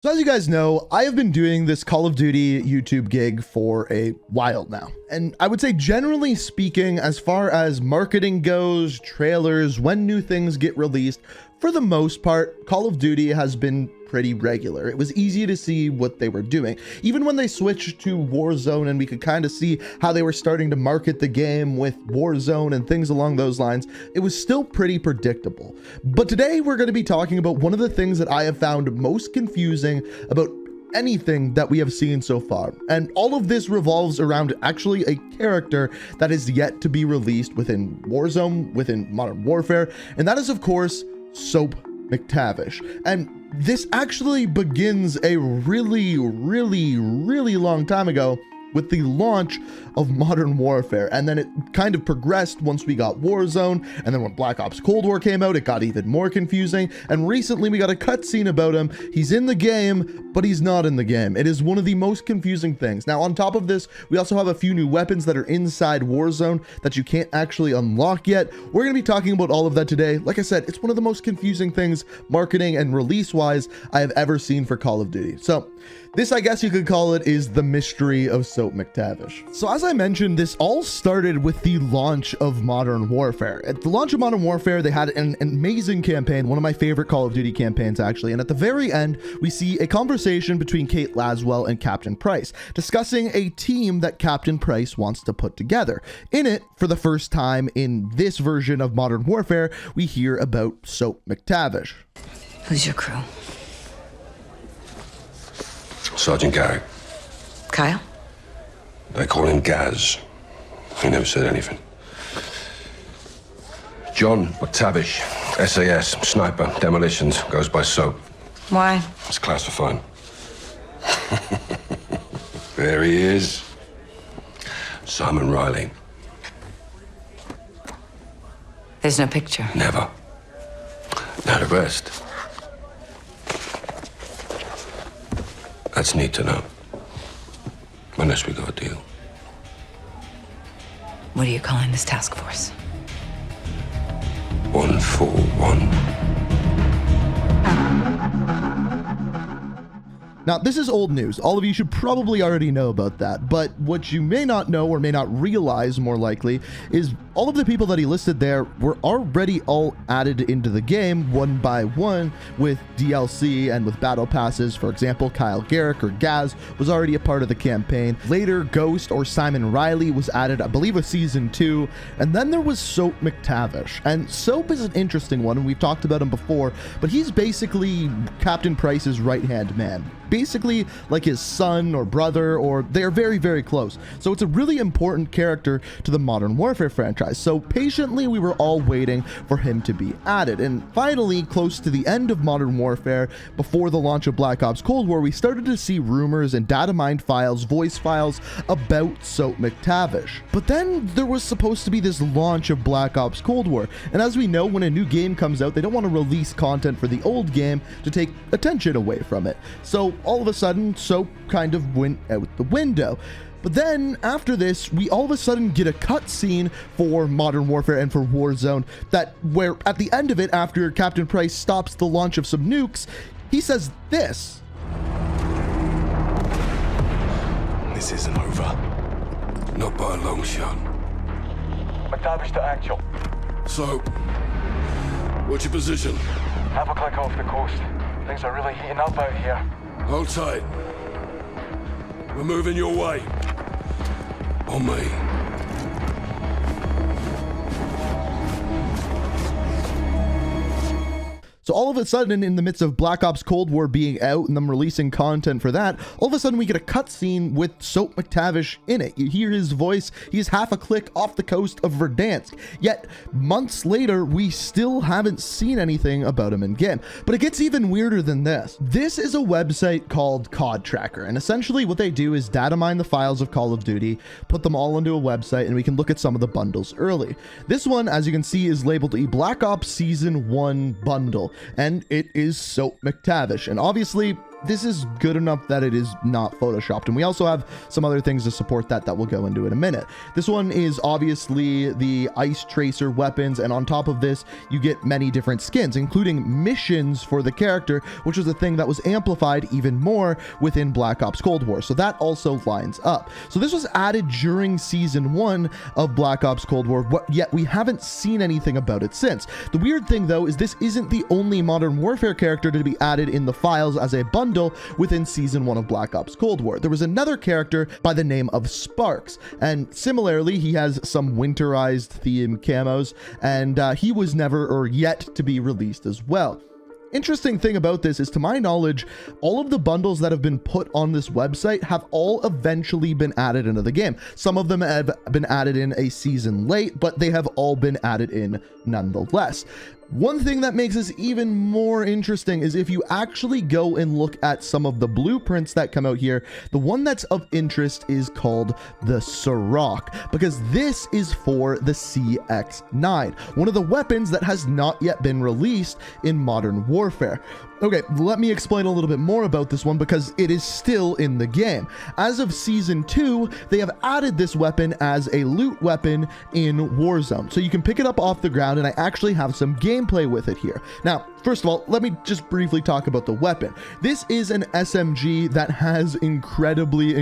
So as you guys know, I have been doing this Call of Duty YouTube gig for a while now. And I would say generally speaking, as far as marketing goes, trailers, when new things get released, for the most part, Call of Duty has been pretty regular. It was easy to see what they were doing. Even when they switched to Warzone and we could kind of see how they were starting to market the game with Warzone and things along those lines, it was still pretty predictable. But today we're going to be talking about one of the things that I have found most confusing about anything that we have seen so far. And all of this revolves around actually a character that is yet to be released within Warzone, within Modern Warfare, and that is of course Soap MacTavish. And this actually begins a really long time ago with the launch of Modern Warfare, and then it kind of progressed once we got Warzone, and then when Black Ops Cold War came out, it got even more confusing, and recently we got a cutscene about him. He's in the game, but he's not in the game. It is one of the most confusing things. Now, on top of this, we also have a few new weapons that are inside Warzone that you can't actually unlock yet. We're going to be talking about all of that today. Like I said, it's one of the most confusing things, marketing and release-wise, I have ever seen for Call of Duty. So, this, I guess you could call it, is the Mystery of Soap MacTavish. So as I mentioned, this all started with the launch of Modern Warfare. At the launch of Modern Warfare, they had an amazing campaign, one of my favorite Call of Duty campaigns actually, and at the very end, we see a conversation between Kate Laswell and Captain Price, discussing a team that Captain Price wants to put together. In it, for the first time in this version of Modern Warfare, we hear about Soap MacTavish. Who's your crew? Sergeant Garrick. Kyle? They call him Gaz. He never said anything. John McTavish, SAS, sniper, demolitions, goes by Soap. Why? It's classified. There he is. Simon Riley. There's no picture. Never. Now the rest. That's neat to know. Unless we got a deal. What are you calling this task force? 141. Now, this is old news. All of you should probably already know about that, but what you may not know or may not realize, more likely, is all of the people that he listed there were already all added into the game one by one with DLC and with battle passes. For example, Kyle Garrick or Gaz was already a part of the campaign. Later, Ghost or Simon Riley was added, I believe, with Season 2, and then there was Soap MacTavish. And Soap is an interesting one, and we've talked about him before, but he's basically Captain Price's right-hand man. Basically like his son or brother, or they are very close. So it's a really important character to the Modern Warfare franchise. So patiently we were all waiting for him to be added. And finally, close to the end of Modern Warfare, before the launch of Black Ops Cold War, we started to see rumors and data mined files, voice files about Soap MacTavish. But then there was supposed to be this launch of Black Ops Cold War. And as we know, when a new game comes out, they don't want to release content for the old game to take attention away from it. So all of a sudden, Soap kind of went out the window. But then after this, we all of a sudden get a cutscene for Modern Warfare and for Warzone where at the end of it, after Captain Price stops the launch of some nukes, he says this. This isn't over. Not by a long shot. McTavish to actual. So, what's your position? Have a click off the coast. Things are really heating up out here. Hold tight. We're moving your way. On me. So all of a sudden, in the midst of Black Ops Cold War being out and them releasing content for that, all of a sudden we get a cutscene with Soap MacTavish in it. You hear his voice. He's half a click off the coast of Verdansk. Yet, months later, we still haven't seen anything about him in game. But it gets even weirder than this. This is a website called COD Tracker, and essentially what they do is data mine the files of Call of Duty, put them all into a website, and we can look at some of the bundles early. This one, as you can see, is labeled a Black Ops Season 1 bundle. And it is Soap MacTavish. And obviously, this is good enough that it is not photoshopped. And we also have some other things to support that we'll go into in a minute. This one is obviously the ice tracer weapons, and on top of this you get many different skins, including missions for the character, which was a thing that was amplified even more within Black Ops Cold War. So that also lines up. So this was added during season 1 of Black Ops Cold War, yet we haven't seen anything about it since. The weird thing though is this isn't the only Modern Warfare character to be added in the files as a bundle within season 1 of Black Ops Cold War. There was another character by the name of Sparks, and similarly he has some winterized theme camos, and he was never or yet to be released as well. Interesting thing about this is, to my knowledge, all of the bundles that have been put on this website have all eventually been added into the game. Some of them have been added in a season late, but they have all been added in nonetheless. One thing that makes this even more interesting is if you actually go and look at some of the blueprints that come out here, the one that's of interest is called the Sirach, because this is for the CX-9, one of the weapons that has not yet been released in Modern Warfare. Okay, let me explain a little bit more about this one because it is still in the game. As of season 2, they have added this weapon as a loot weapon in Warzone. So you can pick it up off the ground, and I actually have some gameplay with it here. Now, first of all, let me just briefly talk about the weapon. This is an SMG that has incredibly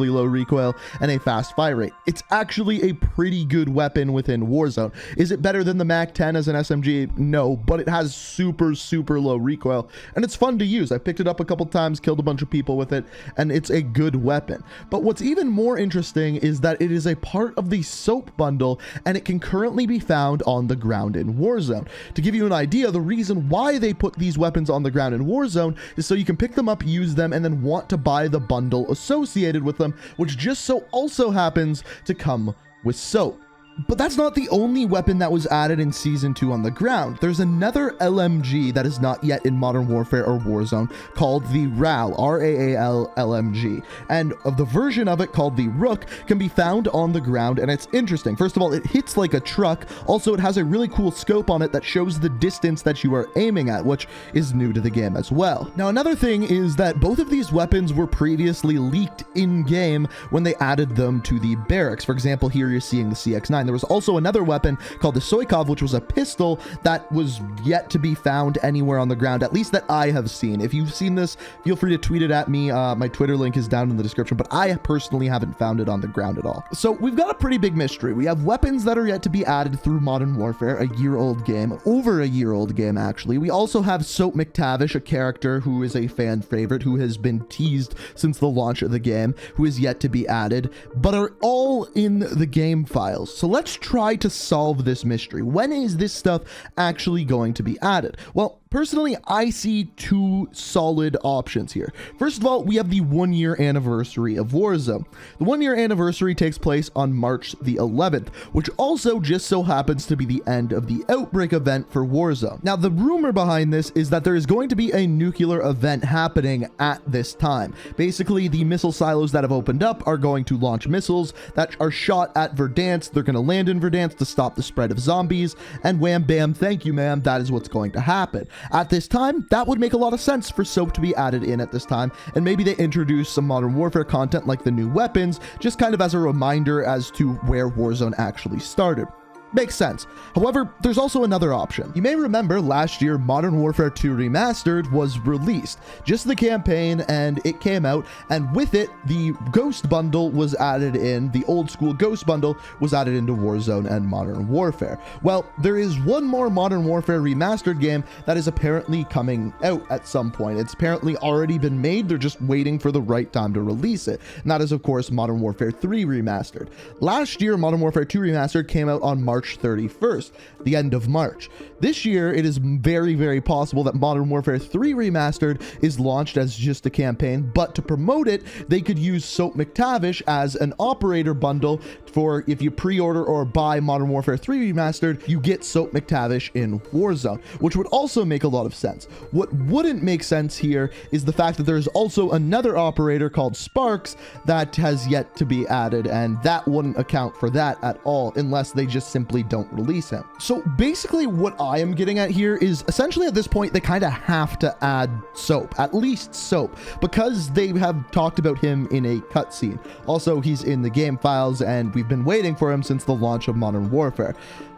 low recoil and a fast fire rate. It's actually a pretty good weapon within Warzone. Is it better than the MAC-10 as an SMG? No, but it has super low recoil, and it's fun to use. I picked it up a couple times, killed a bunch of people with it, and it's a good weapon. But what's even more interesting is that it is a part of the Soap bundle, and it can currently be found on the ground in Warzone. To give you an idea, the reason why they put these weapons on the ground in Warzone is so you can pick them up, use them, and then want to buy the bundle associated with them, which just so also happens to come with Soap. But that's not the only weapon that was added in Season 2 on the ground. There's another LMG that is not yet in Modern Warfare or Warzone called the RAL, R-A-A-L LMG. And the version of it called the Rook can be found on the ground, and it's interesting. First of all, it hits like a truck. Also, it has a really cool scope on it that shows the distance that you are aiming at, which is new to the game as well. Now, another thing is that both of these weapons were previously leaked in-game when they added them to the barracks. For example, here you're seeing the CX-9. There was also another weapon called the Soykov, which was a pistol that was yet to be found anywhere on the ground, at least that I have seen. If you've seen this, feel free to tweet it at me. My Twitter link is down in the description, but I personally haven't found it on the ground at all. So we've got a pretty big mystery. We have weapons that are yet to be added through Modern Warfare, a year-old game, over a year-old game actually. We also have Soap MacTavish, a character who is a fan favorite, who has been teased since the launch of the game, who is yet to be added, but are all in the game files. So let's try to solve this mystery. When is this stuff actually going to be added? Well, personally, I see two solid options here. First of all, we have the 1-year anniversary of Warzone. The 1-year anniversary takes place on March the 11th, which also just so happens to be the end of the Outbreak event for Warzone. Now, the rumor behind this is that there is going to be a nuclear event happening at this time. Basically, the missile silos that have opened up are going to launch missiles that are shot at Verdansk. They're going to land in Verdansk to stop the spread of zombies, and wham bam, thank you ma'am, that is what's going to happen. At this time, that would make a lot of sense for Soap to be added in at this time, and maybe they introduce some Modern Warfare content like the new weapons, just kind of as a reminder as to where Warzone actually started. Makes sense. However, there's also another option. You may remember last year Modern Warfare 2 Remastered was released, just the campaign, and it came out, and with it the Ghost bundle was added in. The old school Ghost bundle was added into Warzone and Modern Warfare. Well, there is one more Modern Warfare Remastered game that is apparently coming out at some point. It's apparently already been made, they're just waiting for the right time to release it, and that is of course Modern Warfare 3 Remastered. Last year Modern Warfare 2 Remastered came out on March 31st, the end of March. This year, it is very possible that Modern Warfare 3 Remastered is launched as just a campaign, but to promote it, they could use Soap MacTavish as an operator bundle for if you pre-order or buy Modern Warfare 3 Remastered, you get Soap MacTavish in Warzone, which would also make a lot of sense. What wouldn't make sense here is the fact that there's also another operator called Sparks that has yet to be added, and that wouldn't account for that at all, unless they just simply simply don't release him. So basically what I am getting at here is essentially at this point, they kind of have to add Soap, at least Soap, because they have talked about him in a cutscene. Also, he's in the game files and we've been waiting for him since the launch of Modern Warfare.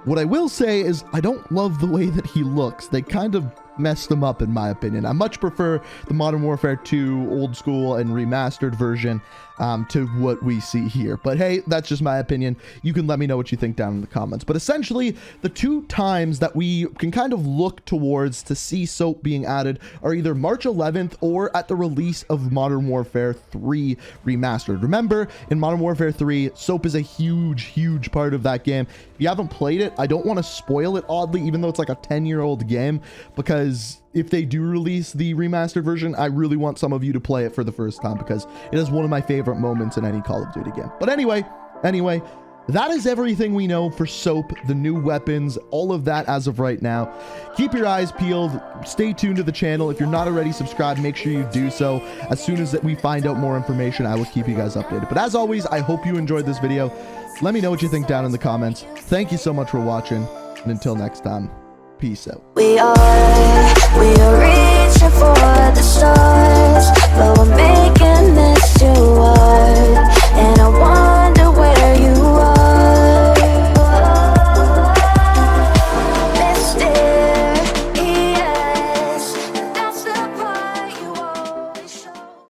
What I will say is I don't love the way that he looks. They kind of messed him up in my opinion. I much prefer the Modern Warfare 2 old school and remastered version to what we see here. But hey, that's just my opinion. You can let me know what you think down in the comments. But essentially, the two times that we can kind of look towards to see Soap being added are either March 11th or at the release of Modern Warfare 3 Remastered. Remember, in Modern Warfare 3, Soap is a huge part of that game. If you haven't played it, I don't want to spoil it oddly, even though it's like a 10-year-old game, because if they do release the remastered version, I really want some of you to play it for the first time because it is one of my favorite moments in any Call of Duty game. But anyway, that is everything we know for Soap, the new weapons, all of that as of right now. Keep your eyes peeled. Stay tuned to the channel. If you're not already subscribed, make sure you do so. As soon as we find out more information, I will keep you guys updated. But as always, I hope you enjoyed this video. Let me know what you think down in the comments. Thank you so much for watching, and until next time, peace out. We are reaching for the stars, but we're